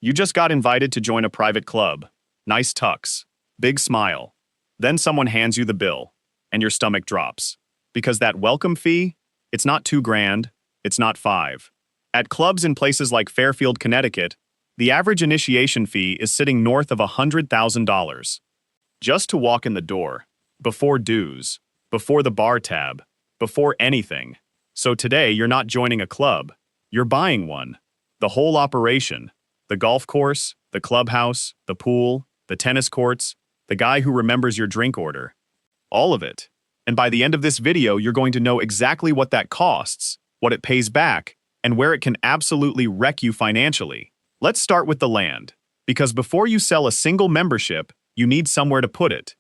You just got invited to join a private club. Nice tux. Big smile. Then someone hands you the bill, and your stomach drops. Because that welcome fee, it's not $2,000, it's not $5,000. At clubs in places like Fairfield, Connecticut, the average initiation fee is sitting north of $100,000. Just to walk in the door, before dues, before the bar tab, before anything. So today, you're not joining a club, you're buying one. The whole operation, the golf course, the clubhouse, the pool, the tennis courts, the guy who remembers your drink order. All of it. And by the end of this video, you're going to know exactly what that costs, what it pays back, and where it can absolutely wreck you financially. Let's start with the land, because before you sell a single membership, you need somewhere to put it.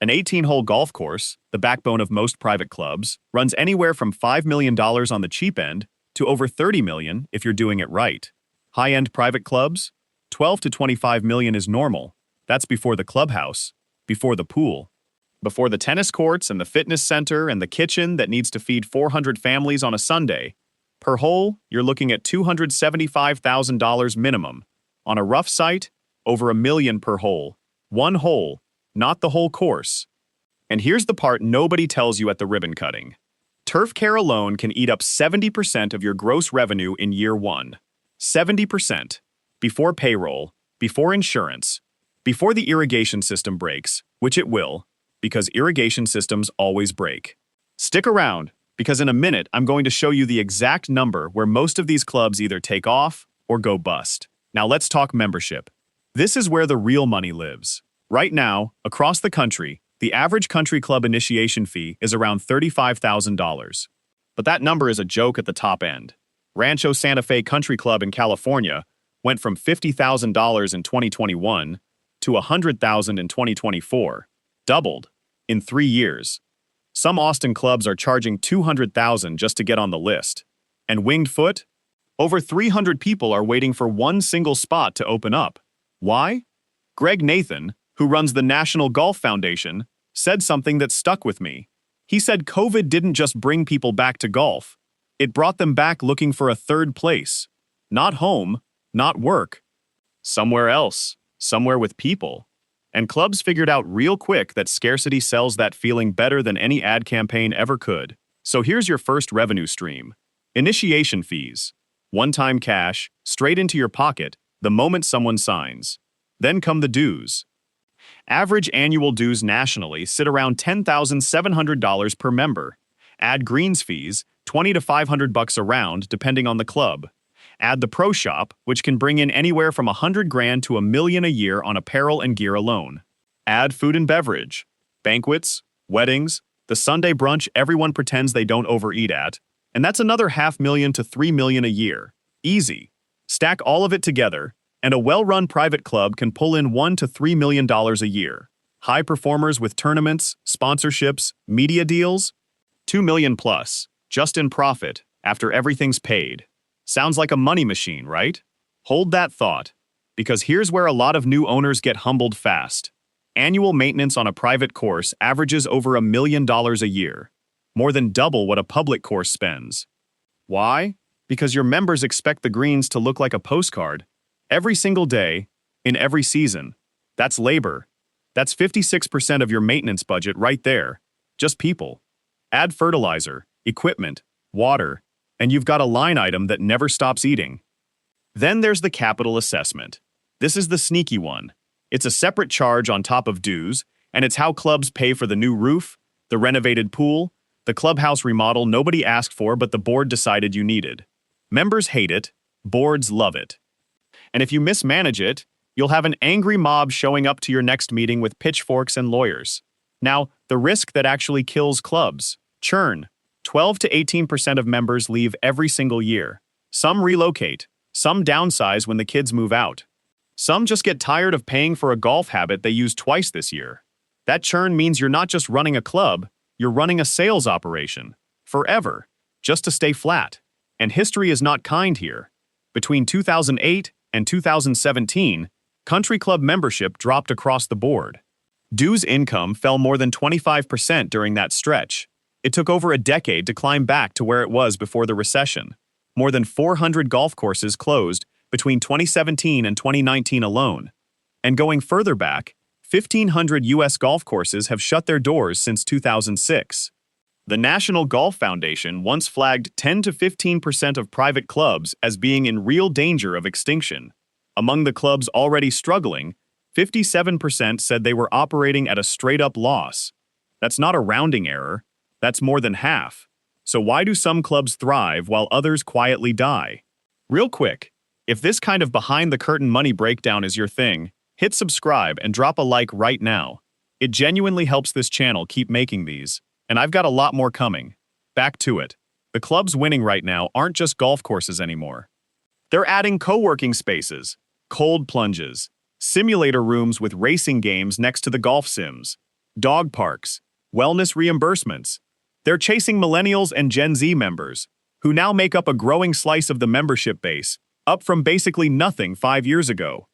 An 18-hole golf course, the backbone of most private clubs, runs anywhere from $5 million on the cheap end to over $30 million if you're doing it right. High-end private clubs, $12 to $25 million is normal. That's before the clubhouse, before the pool, before the tennis courts and the fitness center and the kitchen that needs to feed 400 families on a Sunday. Per hole, you're looking at $275,000 minimum. On a rough site, over $1 million per hole. One hole, not the whole course. And here's the part nobody tells you at the ribbon cutting. Turf care alone can eat up 70% of your gross revenue in year one. 70%. Before payroll, before insurance, before the irrigation system breaks, which it will, because irrigation systems always break. Stick around, because in a minute I'm going to show you the exact number where most of these clubs either take off or go bust. Now let's talk membership. This is where the real money lives. Right now, across the country, the average country club initiation fee is around $35,000. But that number is a joke at the top end. Rancho Santa Fe Country Club in California went from $50,000 in 2021 to $100,000 in 2024. Doubled in 3 years. Some Austin clubs are charging $200,000 just to get on the list. And Winged Foot? Over 300 people are waiting for one single spot to open up. Why? Greg Nathan, who runs the National Golf Foundation, said something that stuck with me. He said COVID didn't just bring people back to golf. It brought them back looking for a third place. Not home, not work. Somewhere else, somewhere with people. And clubs figured out real quick that scarcity sells that feeling better than any ad campaign ever could. So here's your first revenue stream. Initiation fees. One-time cash, straight into your pocket, the moment someone signs. Then come the dues. Average annual dues nationally sit around $10,700 per member. Add greens fees, $20 to $500 a round, depending on the club. Add the pro shop, which can bring in anywhere from $100,000 to $1 million a year on apparel and gear alone. Add food and beverage, banquets, weddings, the Sunday brunch everyone pretends they don't overeat at, and that's another $500,000 to $3 million a year. Easy. Stack all of it together, and a well-run private club can pull in $1 to $3 million a year. High performers with tournaments, sponsorships, media deals, $2 million plus, just in profit, after everything's paid. Sounds like a money machine, right? Hold that thought, because here's where a lot of new owners get humbled fast. Annual maintenance on a private course averages over $1 million a year, more than double what a public course spends. Why? Because your members expect the greens to look like a postcard every single day, in every season. That's labor. That's 56% of your maintenance budget right there. Just people. Add fertilizer, equipment, water, and you've got a line item that never stops eating. Then there's the capital assessment. This is the sneaky one. It's a separate charge on top of dues, and it's how clubs pay for the new roof, the renovated pool, the clubhouse remodel nobody asked for but the board decided you needed. Members hate it, boards love it. And if you mismanage it, you'll have an angry mob showing up to your next meeting with pitchforks and lawyers. Now, the risk that actually kills clubs. Churn. 12 to 18% of members leave every single year. Some relocate. Some downsize when the kids move out. Some just get tired of paying for a golf habit they used twice this year. That churn means you're not just running a club, you're running a sales operation. Forever. Just to stay flat. And history is not kind here. Between 2008 and 2017, country club membership dropped across the board. Dues income fell more than 25% during that stretch. It took over a decade to climb back to where it was before the recession. More than 400 golf courses closed between 2017 and 2019 alone. And going further back, 1,500 U.S. golf courses have shut their doors since 2006. The National Golf Foundation once flagged 10 to 15% of private clubs as being in real danger of extinction. Among the clubs already struggling, 57% said they were operating at a straight-up loss. That's not a rounding error. That's more than half. So why do some clubs thrive while others quietly die? Real quick, if this kind of behind-the-curtain money breakdown is your thing, hit subscribe and drop a like right now. It genuinely helps this channel keep making these, and I've got a lot more coming. Back to it. The clubs winning right now aren't just golf courses anymore. They're adding co-working spaces, cold plunges, simulator rooms with racing games next to the golf sims, dog parks, wellness reimbursements. They're chasing millennials and Gen Z members, who now make up a growing slice of the membership base, up from basically nothing 5 years ago.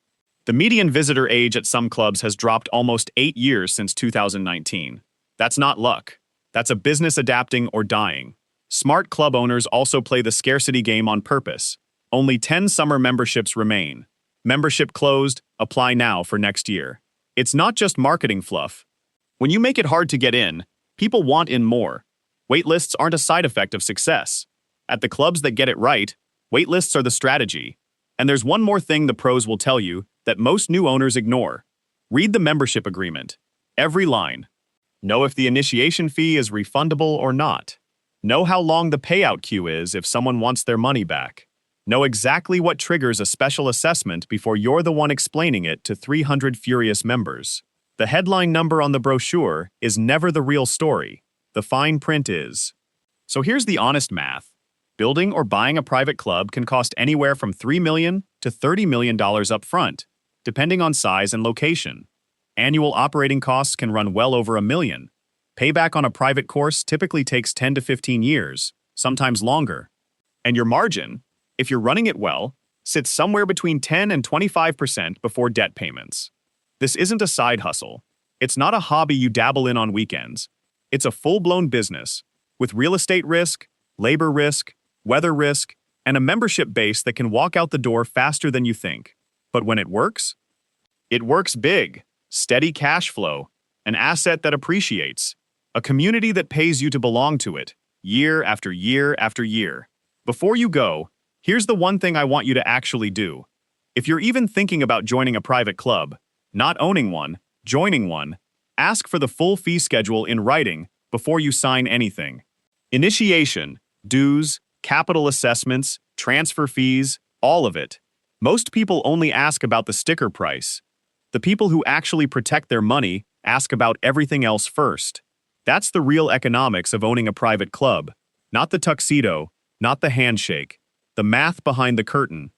The median visitor age at some clubs has dropped almost 8 years since 2019. That's not luck. That's a business adapting or dying. Smart club owners also play the scarcity game on purpose. Only 10 summer memberships remain. Membership closed, apply now for next year. It's not just marketing fluff. When you make it hard to get in, people want in more. Waitlists aren't a side effect of success. At the clubs that get it right, waitlists are the strategy. And there's one more thing the pros will tell you that most new owners ignore. Read the membership agreement. Every line. Know if the initiation fee is refundable or not. Know how long the payout queue is if someone wants their money back. Know exactly what triggers a special assessment before you're the one explaining it to 300 furious members. The headline number on the brochure is never the real story. The fine print is. So here's the honest math. Building or buying a private club can cost anywhere from $3 million to $30 million up front, depending on size and location. Annual operating costs can run well over $1 million. Payback on a private course typically takes 10 to 15 years, sometimes longer. And your margin, if you're running it well, sits somewhere between 10 and 25% before debt payments. This isn't a side hustle. It's not a hobby you dabble in on weekends. It's a full-blown business, with real estate risk, labor risk, weather risk, and a membership base that can walk out the door faster than you think. But when it works big. Steady cash flow, an asset that appreciates, a community that pays you to belong to it, year after year after year. Before you go, here's the one thing I want you to actually do. If you're even thinking about joining a private club, not owning one, joining one, ask for the full fee schedule in writing before you sign anything. Initiation, dues, capital assessments, transfer fees, all of it. Most people only ask about the sticker price. The people who actually protect their money ask about everything else first. That's the real economics of owning a private club. Not the tuxedo, not the handshake. The math behind the curtain.